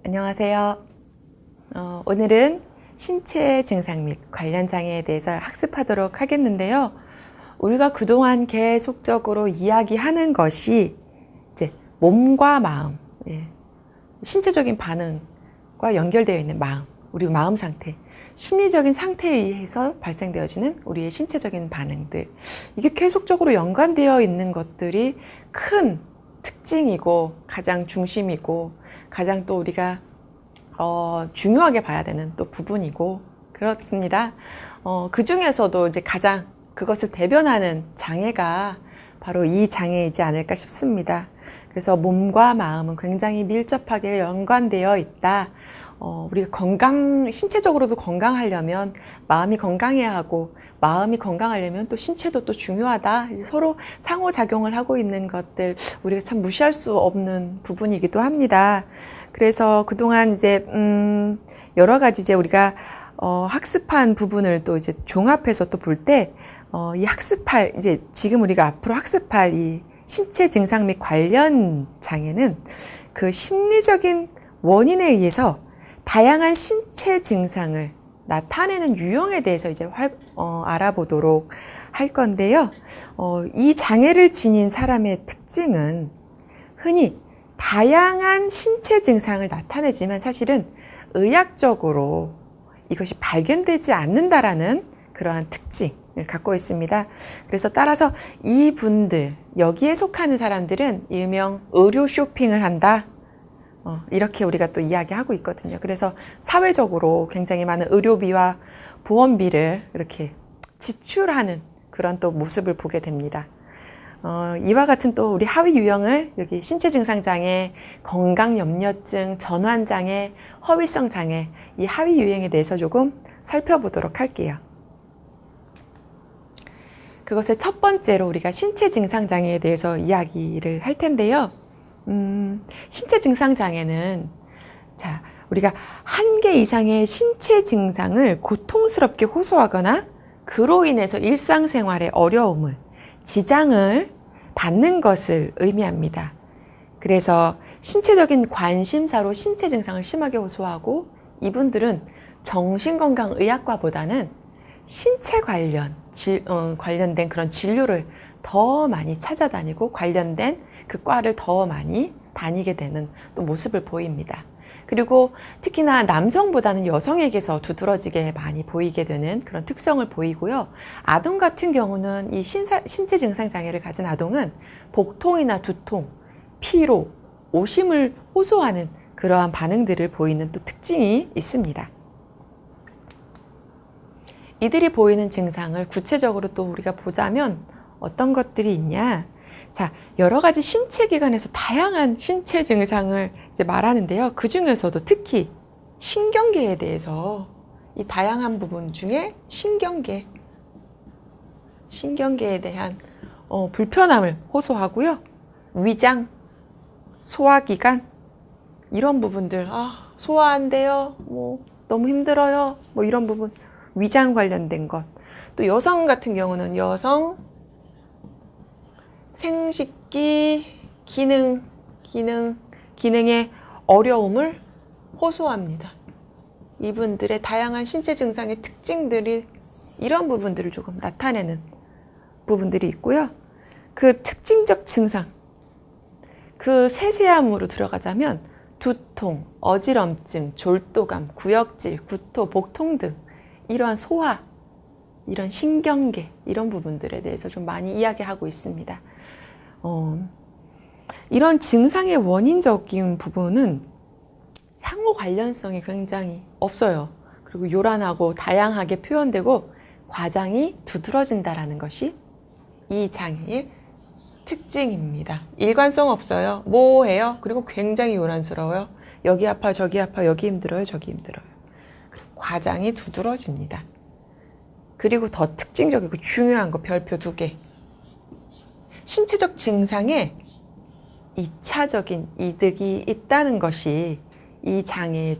안녕하세요. 오늘은 신체 증상 및 관련 장애에 대해서 학습하도록 하겠는데요. 우리가 그동안 계속적으로 이야기하는 것이 이제 몸과 마음, 신체적인 반응과 연결되어 있는 마음, 우리 마음 상태, 심리적인 상태에 의해서 발생되어지는 우리의 신체적인 반응들, 이게 계속적으로 연관되어 있는 것들이 큰 특징이고 가장 중심이고 가장 또 우리가 중요하게 봐야 되는 또 부분이고 그렇습니다. 그 중에서도 이제 가장 그것을 대변하는 장애가 바로 이 장애이지 않을까 싶습니다. 그래서 몸과 마음은 굉장히 밀접하게 연관되어 있다. 우리가 신체적으로도 건강하려면 마음이 건강해야 하고, 마음이 건강하려면 또 신체도 또 중요하다. 이제 서로 상호작용을 하고 있는 것들, 우리가 참 무시할 수 없는 부분이기도 합니다. 그래서 그동안 이제, 여러 가지 이제 우리가, 학습한 부분을 또 이제 종합해서 또 볼 때, 이제 지금 우리가 앞으로 학습할 이 신체 증상 및 관련 장애는 그 심리적인 원인에 의해서 다양한 신체 증상을 나타내는 유형에 대해서 이제 알아보도록 할 건데요. 이 장애를 지닌 사람의 특징은 흔히 다양한 신체 증상을 나타내지만 사실은 의학적으로 이것이 발견되지 않는다라는 그러한 특징을 갖고 있습니다. 그래서 따라서 이분들, 여기에 속하는 사람들은 일명 의료 쇼핑을 한다. 이렇게 우리가 또 이야기하고 있거든요. 그래서 사회적으로 굉장히 많은 의료비와 보험비를 이렇게 지출하는 그런 또 모습을 보게 됩니다. 이와 같은 또 우리 하위 유형을 여기 신체 증상 장애, 건강 염려증, 전환 장애, 허위성 장애, 이 하위 유형에 대해서 조금 살펴보도록 할게요. 그것의 첫 번째로 우리가 신체 증상 장애에 대해서 이야기를 할 텐데요. 신체 증상 장애는 우리가 한 개 이상의 신체 증상을 고통스럽게 호소하거나 그로 인해서 일상생활에 어려움을, 지장을 받는 것을 의미합니다. 그래서 신체적인 관심사로 신체 증상을 심하게 호소하고 이분들은 정신건강의학과보다는 신체 관련된 그런 진료를 더 많이 찾아다니고 관련된 그 과를 더 많이 다니게 되는 또 모습을 보입니다. 그리고 특히나 남성보다는 여성에게서 두드러지게 많이 보이게 되는 그런 특성을 보이고요. 아동 같은 경우는 이 신체 증상 장애를 가진 아동은 복통이나 두통, 피로, 오심을 호소하는 그러한 반응들을 보이는 또 특징이 있습니다. 이들이 보이는 증상을 구체적으로 또 우리가 보자면 어떤 것들이 있냐? 여러 가지 신체 기관에서 다양한 신체 증상을 이제 말하는데요. 그 중에서도 특히 신경계에 대해서 이 다양한 부분 중에 신경계에 대한 불편함을 호소하고요. 위장, 소화기관 이런 부분들, 소화 안 돼요. 너무 힘들어요. 이런 부분, 위장 관련된 것. 또 여성 같은 경우는 여성 생식기 기능의 어려움을 호소합니다. 이분들의 다양한 신체 증상의 특징들이 이런 부분들을 조금 나타내는 부분들이 있고요. 그 특징적 증상, 그 세세함으로 들어가자면 두통, 어지럼증, 졸도감, 구역질, 구토, 복통 등 이러한 소화, 이런 신경계, 이런 부분들에 대해서 좀 많이 이야기하고 있습니다. 이런 증상의 원인적인 부분은 상호 관련성이 굉장히 없어요. 그리고 요란하고 다양하게 표현되고 과장이 두드러진다라는 것이 이 장애의 특징입니다. 일관성 없어요. 모호해요. 그리고 굉장히 요란스러워요. 여기 아파, 저기 아파, 여기 힘들어요, 저기 힘들어요. 과장이 두드러집니다. 그리고 더 특징적이고 중요한 거 별표 2개. 신체적 증상에 2차적인 이득이 있다는 것이 이 장애의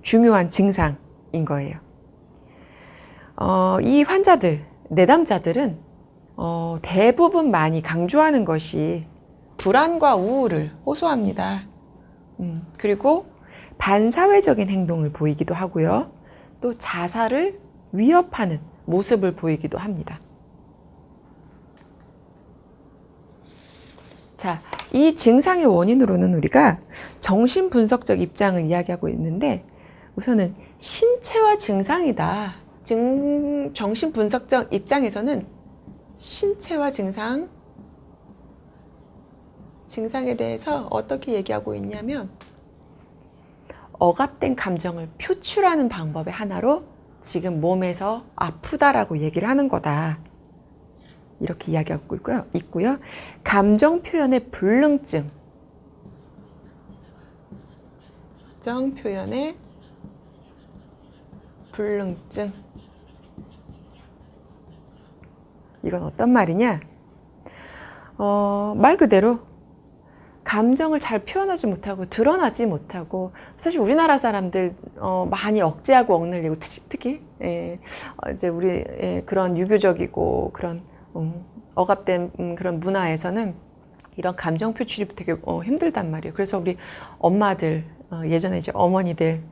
중요한 증상인 거예요. 이 환자들, 내담자들은 대부분 많이 강조하는 것이 불안과 우울을 호소합니다. 그리고 반사회적인 행동을 보이기도 하고요. 또 자살을 위협하는 모습을 보이기도 합니다. 자, 이 증상의 원인으로는 우리가 정신분석적 입장을 이야기하고 있는데, 우선은 신체와 증상이다. 정신분석적 입장에서는 신체와 증상에 대해서 어떻게 얘기하고 있냐면, 억압된 감정을 표출하는 방법의 하나로 지금 몸에서 아프다라고 얘기를 하는 거다. 이렇게 이야기하고 있고요. 감정 표현의 불능증. 감정 표현의 불능증. 이건 어떤 말이냐? 말 그대로 감정을 잘 표현하지 못하고 드러나지 못하고, 사실 우리나라 사람들 많이 억제하고 억눌리고, 특히 이제 우리 그런 유교적이고 그런 억압된 그런 문화에서는 이런 감정 표출이 되게 힘들단 말이에요. 그래서 우리 엄마들, 예전에 이제 어머니들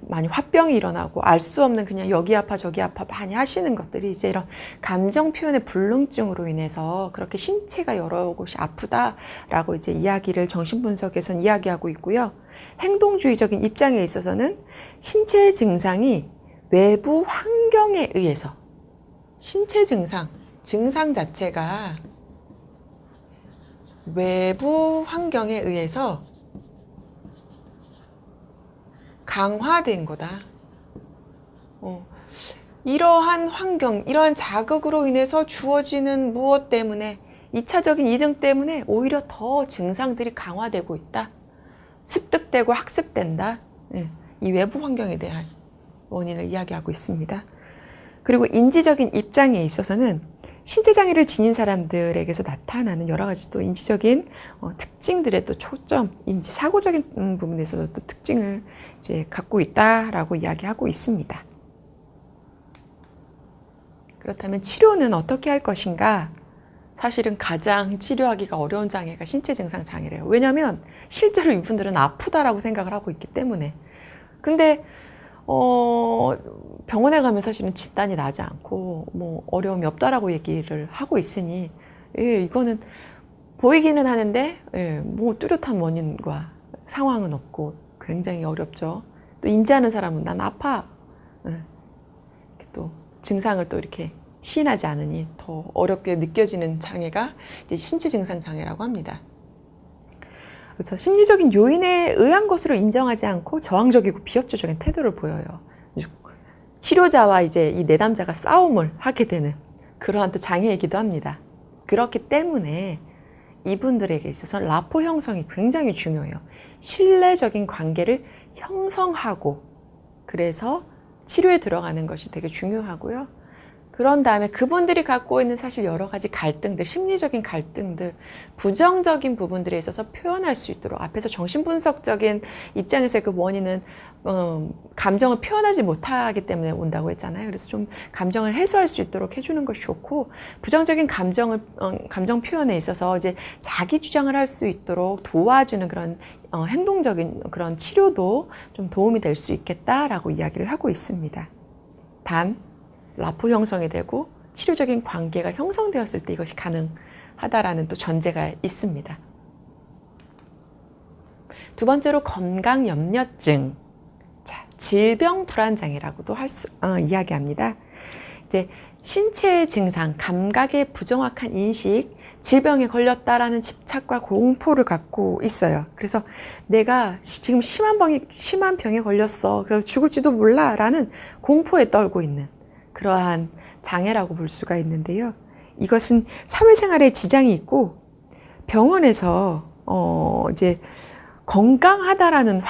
많이 화병이 일어나고 알 수 없는 그냥 여기 아파 저기 아파 많이 하시는 것들이 이제 이런 감정 표현의 불능증으로 인해서 그렇게 신체가 여러 곳이 아프다라고 이제 이야기를 정신분석에서는 이야기하고 있고요. 행동주의적인 입장에 있어서는 신체 증상이 외부 환경에 의해서, 신체 증상 자체가 외부 환경에 의해서 강화된 거다. 이러한 환경, 이러한 자극으로 인해서 주어지는 무엇 때문에, 2차적인 이등 때문에 오히려 더 증상들이 강화되고 있다. 습득되고 학습된다. 이 외부 환경에 대한 원인을 이야기하고 있습니다. 그리고 인지적인 입장에 있어서는 신체 장애를 지닌 사람들에게서 나타나는 여러 가지 또 인지적인 특징들의 또 초점, 인지 사고적인 부분에서도 또 특징을 이제 갖고 있다라고 이야기하고 있습니다. 그렇다면 치료는 어떻게 할 것인가? 사실은 가장 치료하기가 어려운 장애가 신체 증상 장애래요. 왜냐하면 실제로 이분들은 아프다라고 생각을 하고 있기 때문에. 근데 병원에 가면 사실은 진단이 나지 않고 뭐 어려움이 없다라고 얘기를 하고 있으니, 이거는 보이기는 하는데 뭐 뚜렷한 원인과 상황은 없고 굉장히 어렵죠. 또 인지하는 사람은 난 아파. 또 증상을 또 이렇게 시인하지 않으니 더 어렵게 느껴지는 장애가 이제 신체 증상 장애라고 합니다. 그래서 심리적인 요인에 의한 것으로 인정하지 않고 저항적이고 비협조적인 태도를 보여요. 치료자와 이제 이 내담자가 싸움을 하게 되는 그러한 또 장애이기도 합니다. 그렇기 때문에 이분들에게 있어서 라포 형성이 굉장히 중요해요. 신뢰적인 관계를 형성하고, 그래서 치료에 들어가는 것이 되게 중요하고요. 그런 다음에 그분들이 갖고 있는 사실 여러 가지 갈등들, 심리적인 갈등들, 부정적인 부분들에 있어서 표현할 수 있도록, 앞에서 정신분석적인 입장에서의 그 원인은 감정을 표현하지 못하기 때문에 온다고 했잖아요. 그래서 좀 감정을 해소할 수 있도록 해주는 것이 좋고, 부정적인 감정 표현에 있어서 이제 자기 주장을 할 수 있도록 도와주는 그런 행동적인 그런 치료도 좀 도움이 될 수 있겠다라고 이야기를 하고 있습니다. 단, 라포 형성이 되고 치료적인 관계가 형성되었을 때 이것이 가능하다라는 또 전제가 있습니다. 두 번째로 건강염려증, 질병불안장애라고도 이야기합니다. 이제 신체 증상, 감각의 부정확한 인식, 질병에 걸렸다라는 집착과 공포를 갖고 있어요. 그래서 내가 지금 심한 병에 걸렸어. 그래서 죽을지도 몰라라는 공포에 떨고 있는 그러한 장애라고 볼 수가 있는데요. 이것은 사회생활에 지장이 있고 병원에서 이제 건강하다라는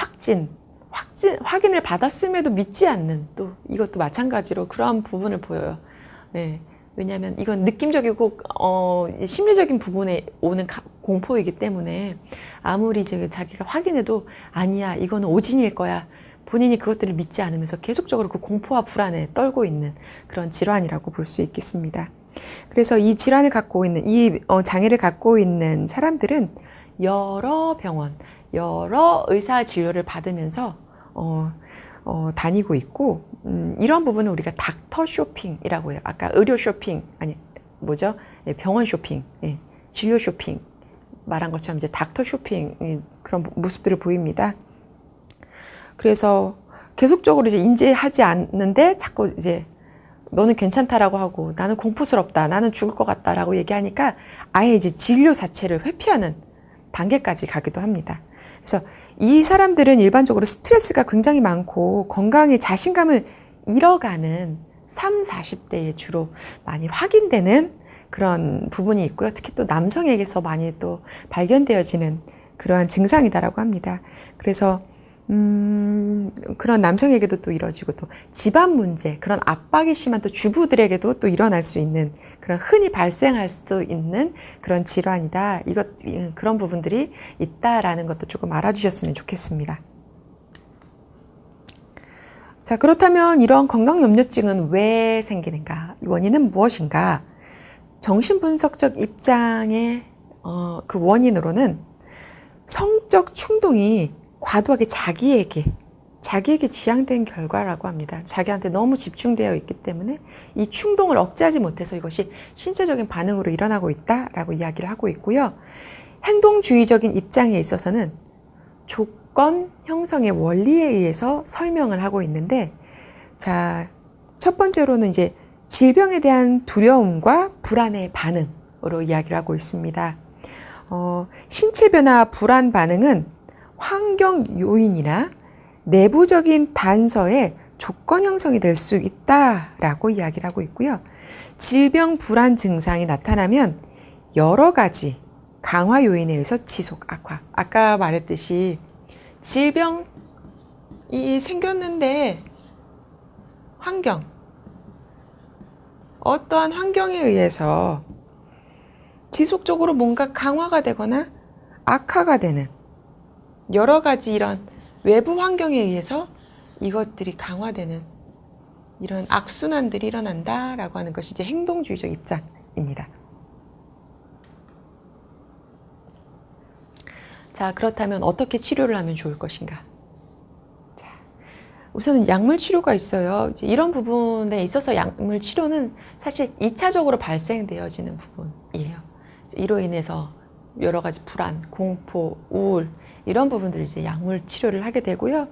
확인을 받았음에도 믿지 않는, 또 이것도 마찬가지로 그러한 부분을 보여요. 네. 왜냐하면 이건 느낌적이고 심리적인 부분에 오는 공포이기 때문에 아무리 이제 자기가 확인해도 아니야, 이거는 오진일 거야, 본인이 그것들을 믿지 않으면서 계속적으로 그 공포와 불안에 떨고 있는 그런 질환이라고 볼 수 있겠습니다. 그래서 이 질환을 갖고 있는, 이 장애를 갖고 있는 사람들은 여러 병원, 여러 의사 진료를 받으면서 다니고 있고, 이런 부분은 우리가 닥터 쇼핑이라고 해요. 아까 의료 쇼핑, 아니, 뭐죠? 예, 병원 쇼핑, 예, 진료 쇼핑 말한 것처럼 이제 닥터 쇼핑, 그런 모습들을 보입니다. 그래서 계속적으로 이제 인지하지 않는데 자꾸 이제 너는 괜찮다라고 하고 나는 공포스럽다, 나는 죽을 것 같다라고 얘기하니까 아예 이제 진료 자체를 회피하는 단계까지 가기도 합니다. 그래서 이 사람들은 일반적으로 스트레스가 굉장히 많고 건강에 자신감을 잃어가는 30, 40대에 주로 많이 확인되는 그런 부분이 있고요. 특히 또 남성에게서 많이 또 발견되어지는 그러한 증상이다라고 합니다. 그래서 그런 남성에게도 또 이뤄지고 또 집안 문제, 그런 압박이 심한 또 주부들에게도 또 일어날 수 있는 그런 흔히 발생할 수도 있는 그런 질환이다. 그런 부분들이 있다라는 것도 조금 알아주셨으면 좋겠습니다. 자, 그렇다면 이런 건강염려증은 왜 생기는가? 원인은 무엇인가? 정신분석적 입장의 그 원인으로는 성적 충동이 과도하게 자기에게 지향된 결과라고 합니다. 자기한테 너무 집중되어 있기 때문에 이 충동을 억제하지 못해서 이것이 신체적인 반응으로 일어나고 있다라고 이야기를 하고 있고요. 행동주의적인 입장에 있어서는 조건 형성의 원리에 의해서 설명을 하고 있는데, 자, 첫 번째로는 이제 질병에 대한 두려움과 불안의 반응으로 이야기를 하고 있습니다. 신체 변화 불안 반응은 환경 요인이나 내부적인 단서의 조건 형성이 될 수 있다라고 이야기를 하고 있고요. 질병 불안 증상이 나타나면 여러 가지 강화 요인에 의해서 지속 악화. 아까 말했듯이 질병이 생겼는데 어떠한 환경에 의해서 지속적으로 뭔가 강화가 되거나 악화가 되는 여러 가지 이런 외부 환경에 의해서 이것들이 강화되는 이런 악순환들이 일어난다라고 하는 것이 이제 행동주의적 입장입니다. 자, 그렇다면 어떻게 치료를 하면 좋을 것인가? 자, 우선은 약물 치료가 있어요. 이제 이런 부분에 있어서 약물 치료는 사실 2차적으로 발생되어지는 부분이에요. 이로 인해서 여러 가지 불안, 공포, 우울 이런 부분들을 이제 약물 치료를 하게 되고요.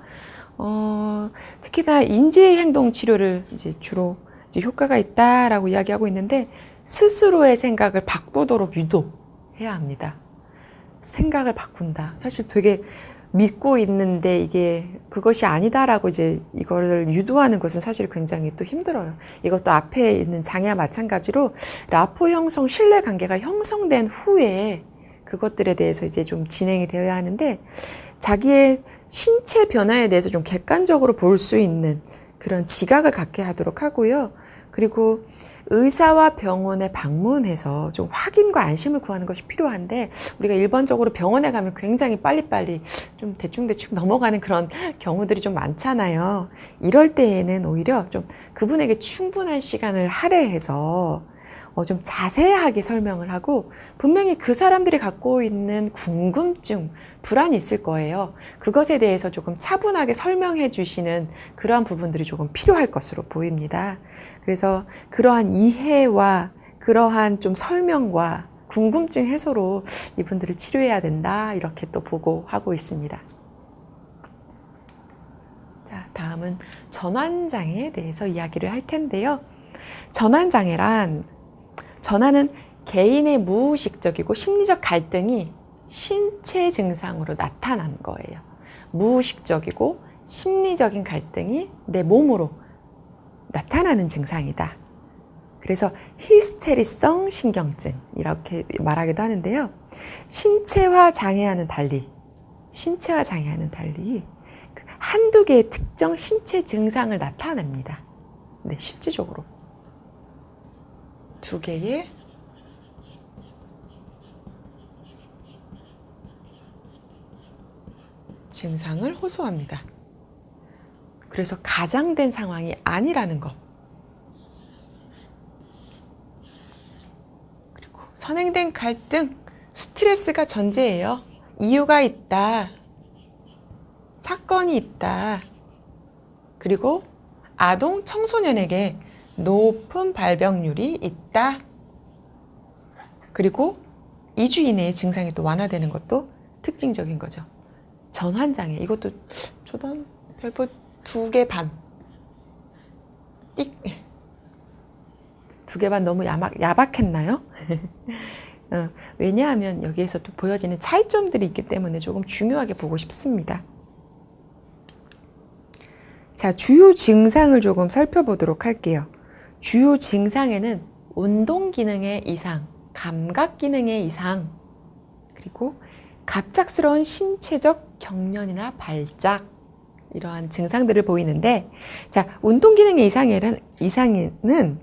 특히나 인지행동 치료를 이제 주로 이제 효과가 있다라고 이야기하고 있는데, 스스로의 생각을 바꾸도록 유도해야 합니다. 생각을 바꾼다. 사실 되게 믿고 있는데 이게 그것이 아니다라고 이제 이거를 유도하는 것은 사실 굉장히 또 힘들어요. 이것도 앞에 있는 장애와 마찬가지로 라포 형성, 신뢰 관계가 형성된 후에 그것들에 대해서 이제 좀 진행이 되어야 하는데, 자기의 신체 변화에 대해서 좀 객관적으로 볼 수 있는 그런 지각을 갖게 하도록 하고요. 그리고 의사와 병원에 방문해서 좀 확인과 안심을 구하는 것이 필요한데, 우리가 일반적으로 병원에 가면 굉장히 빨리빨리 좀 대충대충 넘어가는 그런 경우들이 좀 많잖아요. 이럴 때에는 오히려 좀 그분에게 충분한 시간을 할애해서 좀 자세하게 설명을 하고, 분명히 그 사람들이 갖고 있는 궁금증, 불안이 있을 거예요. 그것에 대해서 조금 차분하게 설명해 주시는 그러한 부분들이 조금 필요할 것으로 보입니다. 그래서 그러한 이해와 그러한 좀 설명과 궁금증 해소로 이분들을 치료해야 된다, 이렇게 또 보고하고 있습니다. 자, 다음은 전환장애에 대해서 이야기를 할 텐데요. 전환은 개인의 무의식적이고 심리적 갈등이 신체 증상으로 나타난 거예요. 무의식적이고 심리적인 갈등이 내 몸으로 나타나는 증상이다. 그래서 히스테리성 신경증 이렇게 말하기도 하는데요. 신체와 장애와는 달리 한두 개의 특정 신체 증상을 나타냅니다. 네, 실질적으로 두 개의 증상을 호소합니다. 그래서 가장된 상황이 아니라는 것. 그리고 선행된 갈등, 스트레스가 전제예요. 이유가 있다. 사건이 있다. 그리고 아동 청소년에게 높은 발병률이 있다. 그리고 2주 이내에 증상이 또 완화되는 것도 특징적인 거죠. 전환장애. 이것도 저도 별표 2개 반. 띡. 2개 반 너무 야박했나요? 왜냐하면 여기에서 또 보여지는 차이점들이 있기 때문에 조금 중요하게 보고 싶습니다. 자, 주요 증상을 조금 살펴보도록 할게요. 주요 증상에는 운동 기능의 이상, 감각 기능의 이상, 그리고 갑작스러운 신체적 경련이나 발작, 이러한 증상들을 보이는데, 자, 운동 기능의 이상에는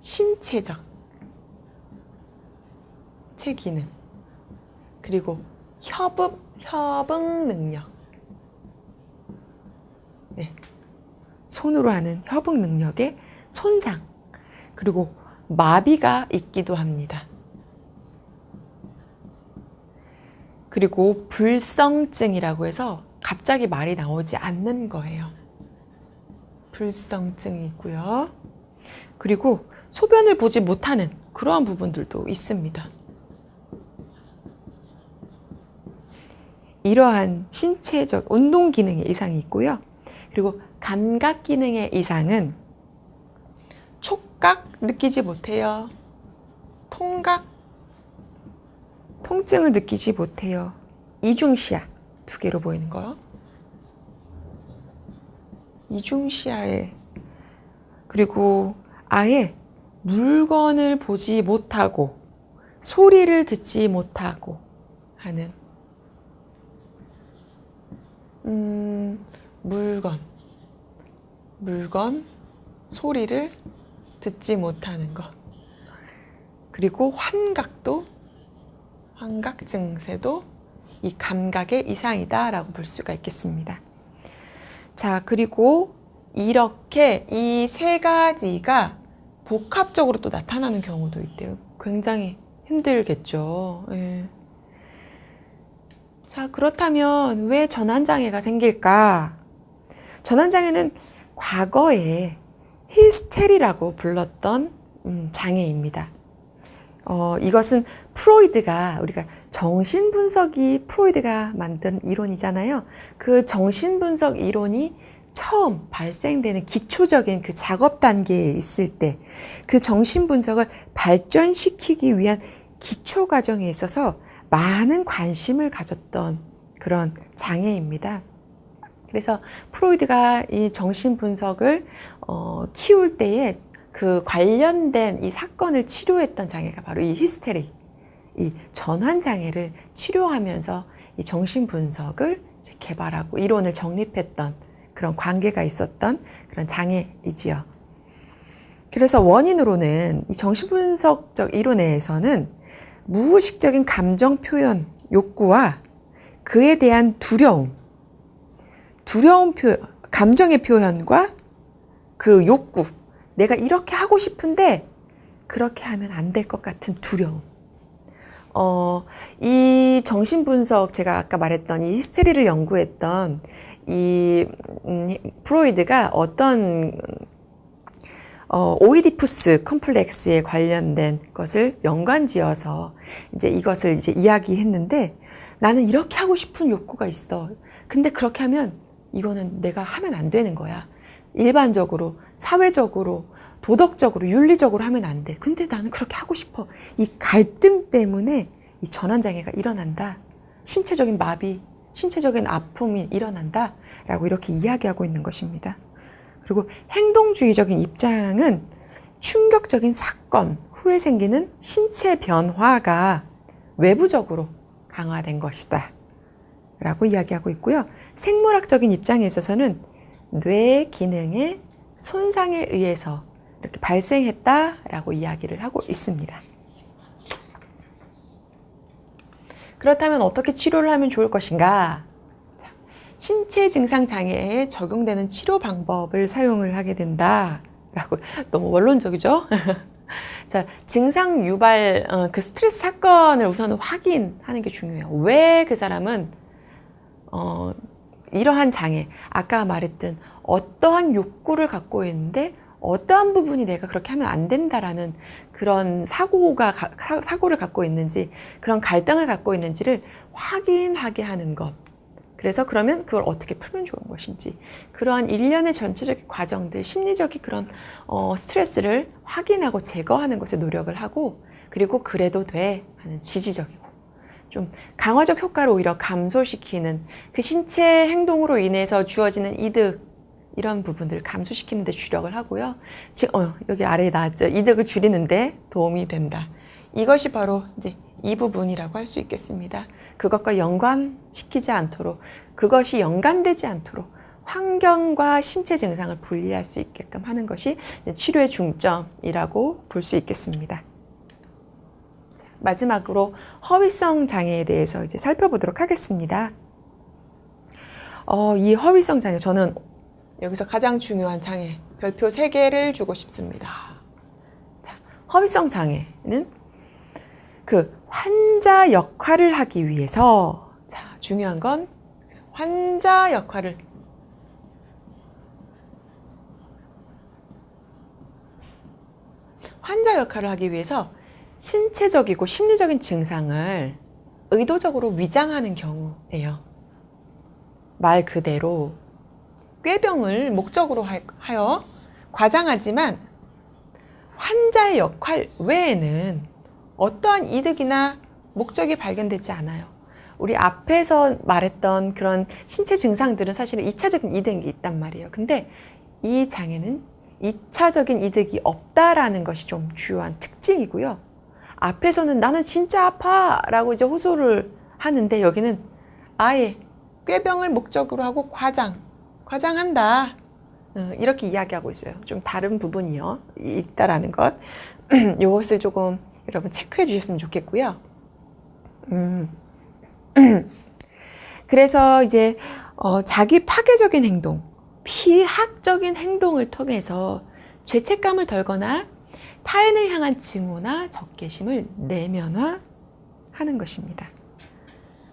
신체적 체 기능, 그리고 협응 능력, 네. 손으로 하는 협응 능력의 손상, 그리고 마비가 있기도 합니다. 그리고 불성증이라고 해서 갑자기 말이 나오지 않는 거예요. 불성증이 있고요. 그리고 소변을 보지 못하는 그러한 부분들도 있습니다. 이러한 신체적 운동 기능의 이상이 있고요. 그리고 감각 기능의 이상은 촉각 느끼지 못해요. 통각, 통증을 느끼지 못해요. 이중시야 2개로 보이는 거요. 이중시야에, 그리고 아예 물건을 보지 못하고 소리를 듣지 못하고 하는 물건, 소리를 듣지 못하는 것. 그리고 환각 증세도 이 감각의 이상이다라고 볼 수가 있겠습니다. 자, 그리고 이렇게 이 3가지가 복합적으로 또 나타나는 경우도 있대요. 굉장히 힘들겠죠. 예. 자, 그렇다면 왜 전환장애가 생길까? 전환장애는 과거에 히스테리라고 불렀던 장애입니다. 이것은 우리가 정신분석이 프로이드가 만든 이론이잖아요. 그 정신분석 이론이 처음 발생되는 기초적인 그 작업 단계에 있을 때 그 정신분석을 발전시키기 위한 기초 과정에 있어서 많은 관심을 가졌던 그런 장애입니다. 그래서 프로이드가 이 정신분석을 키울 때에 그 관련된 이 사건을 치료했던 장애가 바로 이 히스테리, 이 전환장애를 치료하면서 이 정신분석을 개발하고 이론을 정립했던 그런 관계가 있었던 그런 장애이지요. 그래서 원인으로는 이 정신분석적 이론에서는 무의식적인 감정 표현 욕구와 그에 대한 감정의 표현과 그 욕구, 내가 이렇게 하고 싶은데 그렇게 하면 안 될 것 같은 두려움. 이 정신분석, 제가 아까 말했던 이 히스테리를 연구했던 이 프로이드가 어떤 오이디푸스 컴플렉스에 관련된 것을 연관지어서 이제 이것을 이제 이야기했는데, 나는 이렇게 하고 싶은 욕구가 있어. 근데 그렇게 하면 이거는 내가 하면 안 되는 거야. 일반적으로, 사회적으로, 도덕적으로, 윤리적으로 하면 안 돼. 근데 나는 그렇게 하고 싶어. 이 갈등 때문에 이 전환장애가 일어난다. 신체적인 마비, 신체적인 아픔이 일어난다. 라고 이렇게 이야기하고 있는 것입니다. 그리고 행동주의적인 입장은 충격적인 사건 후에 생기는 신체 변화가 외부적으로 강화된 것이다. 라고 이야기하고 있고요. 생물학적인 입장에 있어서는 뇌 기능의 손상에 의해서 이렇게 발생했다라고 이야기를 하고 있습니다. 그렇다면 어떻게 치료를 하면 좋을 것인가? 신체 증상 장애에 적용되는 치료 방법을 사용을 하게 된다라고, 너무 원론적이죠? 자, 증상 유발, 그 스트레스 사건을 우선은 확인하는 게 중요해요. 왜 그 사람은, 이러한 장애, 아까 말했던 어떠한 욕구를 갖고 있는데, 어떠한 부분이 내가 그렇게 하면 안 된다라는 그런 사고를 갖고 있는지, 그런 갈등을 갖고 있는지를 확인하게 하는 것. 그래서 그러면 그걸 어떻게 풀면 좋은 것인지, 그러한 일련의 전체적인 과정들, 심리적인 그런 스트레스를 확인하고 제거하는 것에 노력을 하고, 그리고 그래도 돼 하는 지지적이고 좀 강화적 효과를 오히려 감소시키는 그 신체 행동으로 인해서 주어지는 이득, 이런 부분들을 감소시키는 데 주력을 하고요. 지금 여기 아래에 나왔죠. 이득을 줄이는 데 도움이 된다. 이것이 바로 이제 이 부분이라고 할 수 있겠습니다. 그것과 연관시키지 않도록, 그것이 연관되지 않도록 환경과 신체 증상을 분리할 수 있게끔 하는 것이 치료의 중점이라고 볼 수 있겠습니다. 마지막으로 허위성 장애에 대해서 이제 살펴보도록 하겠습니다. 이 허위성 장애, 저는 여기서 가장 중요한 장애, 별표 3개를 주고 싶습니다. 자, 허위성 장애는 그 환자 역할을 하기 위해서, 자, 중요한 건 환자 역할을 하기 위해서 신체적이고 심리적인 증상을 의도적으로 위장하는 경우예요. 말 그대로 꾀병을 목적으로 하여 과장하지만 환자의 역할 외에는 어떠한 이득이나 목적이 발견되지 않아요. 우리 앞에서 말했던 그런 신체 증상들은 사실은 2차적인 이득이 있단 말이에요. 근데 이 장애는 2차적인 이득이 없다라는 것이 좀 주요한 특징이고요. 앞에서는 나는 진짜 아파 라고 이제 호소를 하는데, 여기는 아예 꾀병을 목적으로 하고 과장한다. 이렇게 이야기하고 있어요. 좀 다른 부분이요. 있다라는 것. 이것을 조금 여러분 체크해 주셨으면 좋겠고요. 그래서 이제 자기 파괴적인 행동, 피학적인 행동을 통해서 죄책감을 덜거나 타인을 향한 증오나 적개심을 내면화하는 것입니다.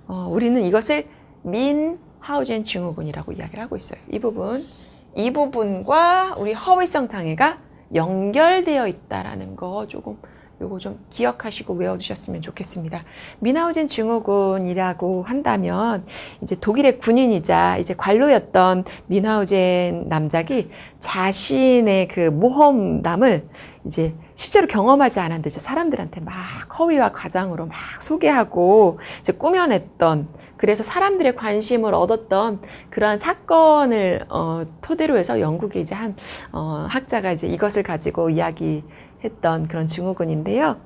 우리는 이것을 민하우젠 증후군이라고 이야기를 하고 있어요. 이 부분과 우리 허위성 장애가 연결되어 있다라는 거 요거 좀 기억하시고 외워두셨으면 좋겠습니다. 민하우젠 증후군이라고 한다면, 이제 독일의 군인이자 이제 관료였던 민하우젠 남작이 자신의 그 모험담을 이제 실제로 경험하지 않았는데 이제 사람들한테 막 허위와 과장으로 막 소개하고 이제 꾸며냈던, 그래서 사람들의 관심을 얻었던 그러한 사건을 토대로 해서 영국의 이제 한 학자가 이제 이것을 가지고 이야기했던 그런 증후군인데요.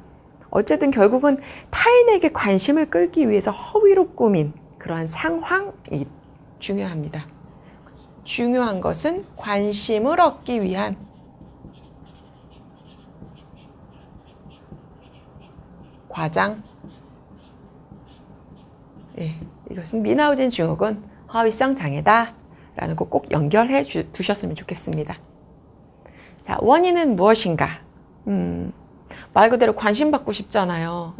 어쨌든 결국은 타인에게 관심을 끌기 위해서 허위로 꾸민 그러한 상황이 중요합니다. 중요한 것은 관심을 얻기 위한 과장. 예, 이것은 민하우젠 증후군, 허위성 장애다라는 거 꼭 연결해 두셨으면 좋겠습니다. 자, 원인은 무엇인가? 말 그대로 관심 받고 싶잖아요.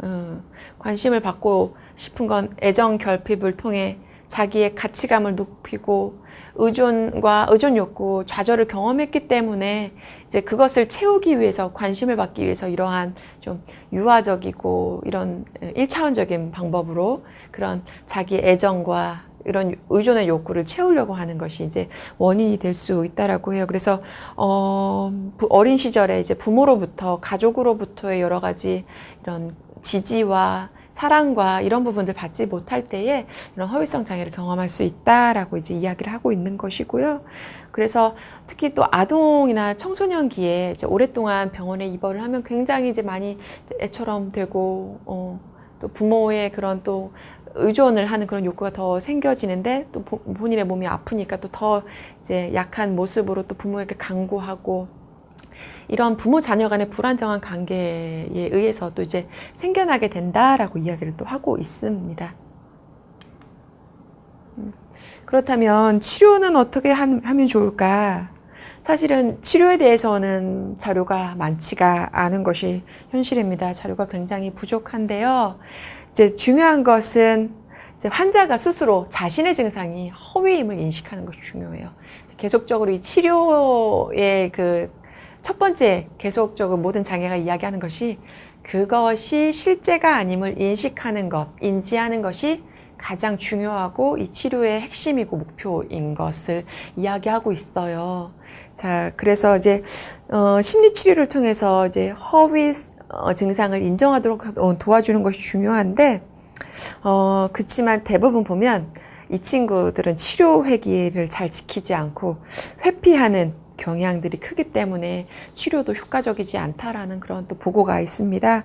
관심을 받고 싶은 건 애정 결핍을 통해 자기의 가치감을 높이고 의존 욕구, 좌절을 경험했기 때문에 이제 그것을 채우기 위해서, 관심을 받기 위해서 이러한 좀 유아적이고 이런 1차원적인 방법으로 그런 자기 애정과 이런 의존의 욕구를 채우려고 하는 것이 이제 원인이 될 수 있다라고 해요. 그래서 어린 시절에 이제 부모로부터, 가족으로부터의 여러 가지 이런 지지와 사랑과 이런 부분들 받지 못할 때에 이런 허위성 장애를 경험할 수 있다라고 이제 이야기를 하고 있는 것이고요. 그래서 특히 또 아동이나 청소년기에 이제 오랫동안 병원에 입원을 하면 굉장히 이제 많이 애처럼 되고 또 부모의 그런 또 의존을 하는 그런 욕구가 더 생겨지는데, 또 본인의 몸이 아프니까 또 더 이제 약한 모습으로 또 부모에게 강구하고, 이런 부모 자녀 간의 불안정한 관계에 의해서 또 이제 생겨나게 된다라고 이야기를 또 하고 있습니다. 그렇다면 치료는 어떻게 하면 좋을까? 사실은 치료에 대해서는 자료가 많지가 않은 것이 현실입니다. 자료가 굉장히 부족한데요. 이제 중요한 것은 이제 환자가 스스로 자신의 증상이 허위임을 인식하는 것이 중요해요. 계속적으로 이 치료의 첫 번째 계속적으로 모든 장애가 이야기하는 것이 그것이 실제가 아님을 인식하는 것, 인지하는 것이 가장 중요하고 이 치료의 핵심이고 목표인 것을 이야기하고 있어요. 자, 그래서 이제 심리 치료를 통해서 이제 허위 증상을 인정하도록 도와주는 것이 중요한데, 그렇지만 대부분 보면 이 친구들은 치료 회기를 잘 지키지 않고 회피하는 경향들이 크기 때문에 치료도 효과적이지 않다라는 그런 또 보고가 있습니다.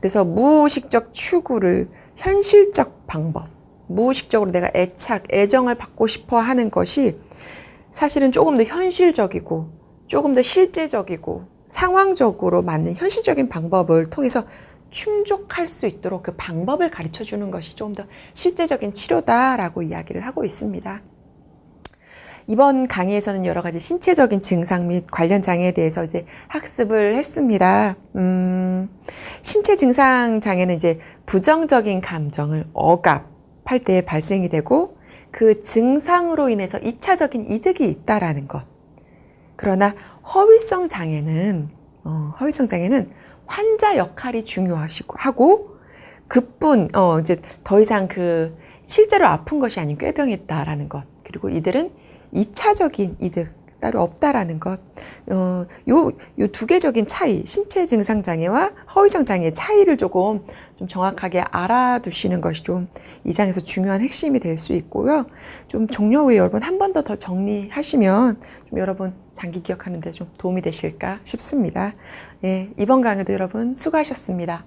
그래서 무의식적 추구를 현실적 방법, 무의식적으로 내가 애정을 받고 싶어 하는 것이 사실은 조금 더 현실적이고 조금 더 실제적이고 상황적으로 맞는 현실적인 방법을 통해서 충족할 수 있도록 그 방법을 가르쳐 주는 것이 조금 더 실제적인 치료다라고 이야기를 하고 있습니다. 이번 강의에서는 여러 가지 신체적인 증상 및 관련 장애에 대해서 이제 학습을 했습니다. 신체 증상 장애는 이제 부정적인 감정을 억압할 때 발생이 되고 그 증상으로 인해서 2차적인 이득이 있다라는 것. 그러나 허위성 장애는 환자 역할이 중요하고 그뿐 이제 더 이상 실제로 아픈 것이 아닌 꾀병이었다라는 것. 그리고 이들은 2차적인 이득 따로 없다라는 것. 요 두 개적인 차이, 신체 증상 장애와 허위성 장애의 차이를 조금 좀 정확하게 알아두시는 것이 좀 이 장에서 중요한 핵심이 될 수 있고요. 좀 종료 후에 여러분 한 번 더 정리하시면 좀 여러분 장기 기억하는 데 좀 도움이 되실까 싶습니다. 예, 이번 강의도 여러분 수고하셨습니다.